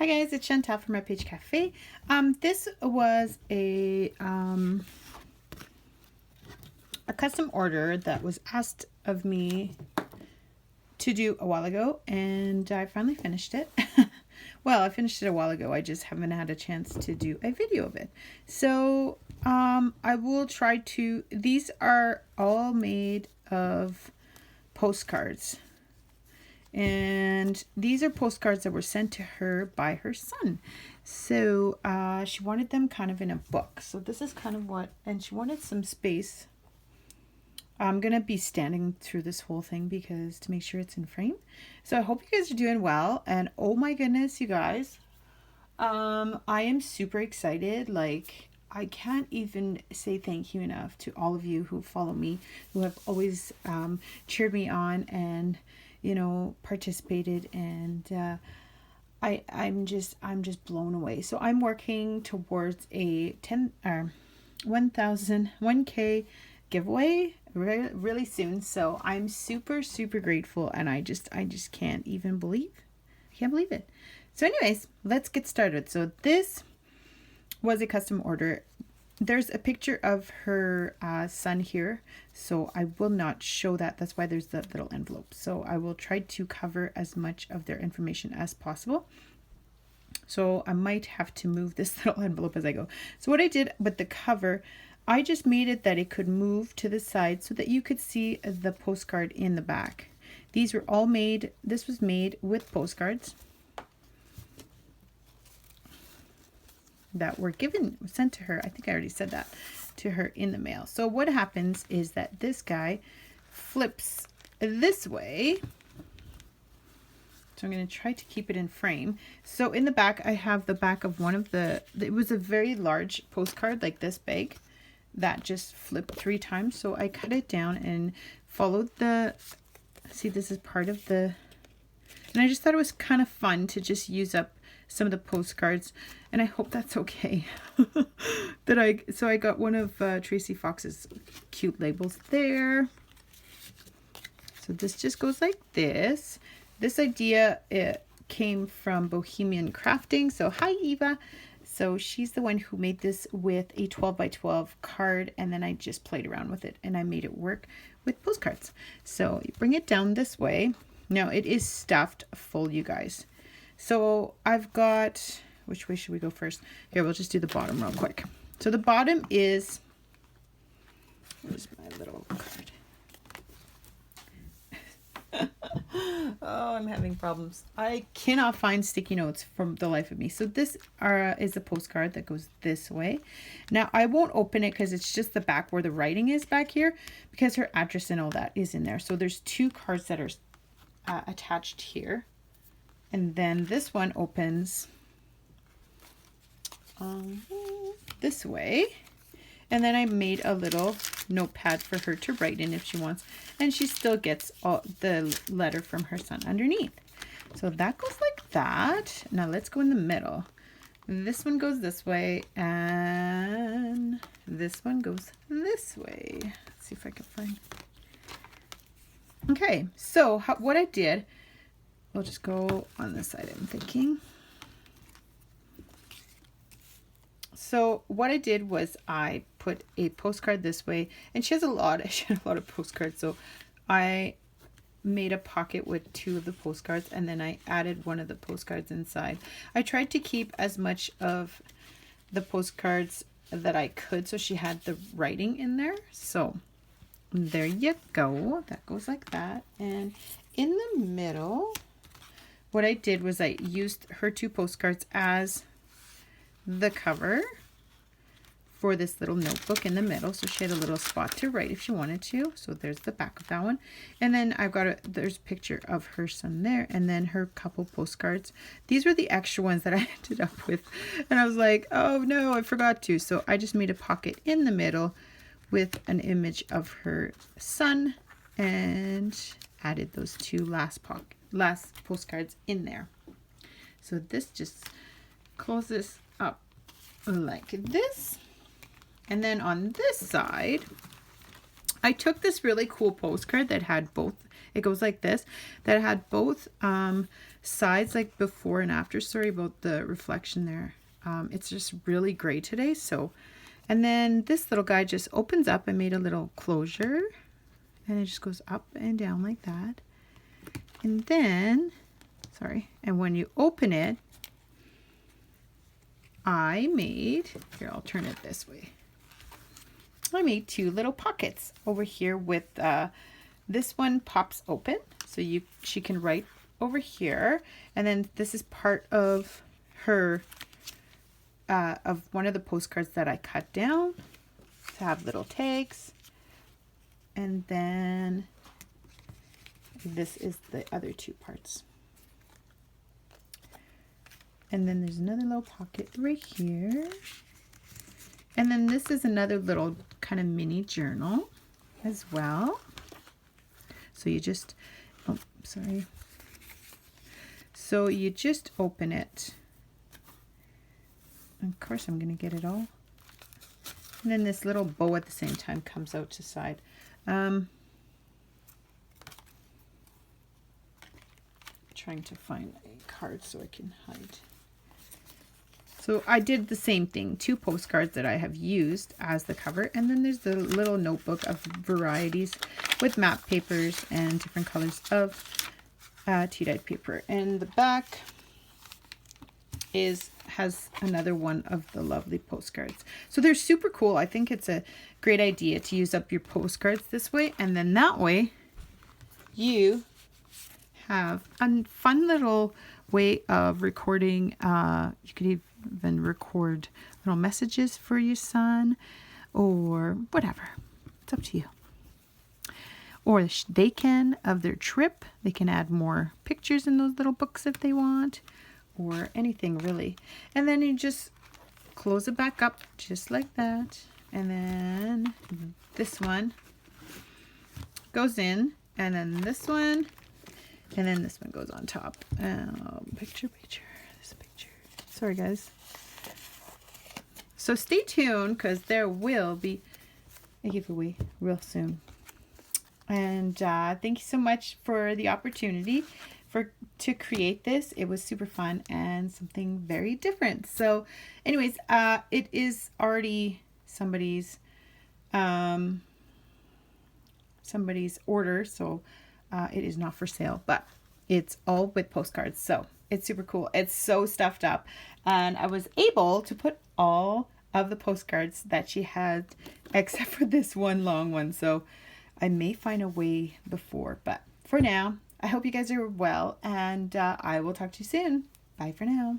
Hi guys, it's Chantale from Lepage Cafe. This was a custom order that was asked of me to do a while ago, and I finally finished it. Well, I finished it a while ago. I just haven't had a chance to do a video of it. So I will try to. These are all made of postcards. And these are postcards that were sent to her by her son. So she wanted them kind of in a book. So this is kind of what, and she wanted some space. I'm going to be standing through this whole thing because to make sure it's in frame. So I hope you guys are doing well. And oh my goodness, you guys, I am super excited. Like, I can't even say thank you enough to all of you who follow me, who have always cheered me on and participated, and I'm just blown away. So I'm working towards a 1K giveaway really soon. So I'm super grateful, and I just can't believe it. So anyways, let's get started. So this was a custom order. There's a picture of her son here, so I will not show that. That's why there's the little envelope. So I will try to cover as much of their information as possible. So I might have to move this little envelope as I go. So what I did with the cover, I just made it that it could move to the side so that you could see the postcard in the back. These were all made, this was made with postcards that were sent to her. I think I already said that, to her in the mail. So what happens is that this guy flips this way. So I'm going to try to keep it in frame. So in the back, I have the back of one of it was a very large postcard, like this big, that just flipped 3 times. So I cut it down and followed see, this is part of and I just thought it was kind of fun to just use up some of the postcards, and I hope that's okay. So I got one of Tracy Fox's cute labels there. So this just goes like this. This idea, it came from Bohemian Crafting. So hi Eva. So she's the one who made this with a 12 by 12 card, and then I just played around with it and I made it work with postcards. So you bring it down this way. Now it is stuffed full, you guys. So I've got, which way should we go first? Here, we'll just do the bottom real quick. So the bottom is, where's my little card? Oh, I'm having problems. I cannot find sticky notes from the life of me. So this is a postcard that goes this way. Now I won't open it because it's just the back where the writing is back here, because her address and all that is in there. So there's 2 cards that are attached here. And then this one opens this way. And then I made a little notepad for her to write in if she wants. And she still gets all the letter from her son underneath. So that goes like that. Now let's go in the middle. This one goes this way, and this one goes this way. Let's see if I can find. Okay, so what I did, we'll just go on this side, I'm thinking. So what I did was I put a postcard this way, and she had a lot of postcards. So I made a pocket with 2 of the postcards, and then I added one of the postcards inside. I tried to keep as much of the postcards that I could, so she had the writing in there. So there you go. That goes like that. And in the middle, what I did was I used her 2 postcards as the cover for this little notebook in the middle. So she had a little spot to write if she wanted to. So there's the back of that one. And then I've got there's a picture of her son there, and then her couple postcards. These were the extra ones that I ended up with. And I was like, oh no, I forgot to. So I just made a pocket in the middle with an image of her son and added those 2 last postcards in there. So this just closes up like this. And then on this side, I took this really cool postcard that had both, It goes like this. That had both sides, like before and after. Sorry about the reflection there. It's just really gray today. So, and then this little guy just opens up. I made a little closure, and it just goes up and down like that. And then, sorry, and when you open it, I made, here, I'll turn it this way. I made two little pockets over here with, this one pops open. So she can write over here. And then this is part of her, of one of the postcards that I cut down to have little tags. And then this is the other two parts. And then there's another little pocket right here. And then this is another little kind of mini journal as well. So you just, oh, sorry. So you just open it. Of course, I'm going to get it all. And then this little bow at the same time comes out to side. Trying to find a card so I can hide. So I did the same thing, two postcards that I have used as the cover. And then there's the little notebook of varieties with map papers and different colors of tea-dyed paper. And the back has another one of the lovely postcards. So they're super cool. I think it's a great idea to use up your postcards this way. And then that way you have a fun little way of recording. You could even record little messages for your son or whatever. It's up to you. Or they can, of their trip, they can add more pictures in those little books if they want, or anything really. And then you just close it back up just like that. And then this one goes in, and then this one, and then this one goes on top. Picture, this picture. Sorry, guys. So stay tuned, because there will be a giveaway real soon. And thank you so much for the opportunity to create this. It was super fun and something very different. So anyways, it is already somebody's order, so it is not for sale, but it's all with postcards. So it's super cool. It's so stuffed up, and I was able to put all of the postcards that she had except for this one long one. So I may find a way before, but for now, I hope you guys are well, and I will talk to you soon. Bye for now.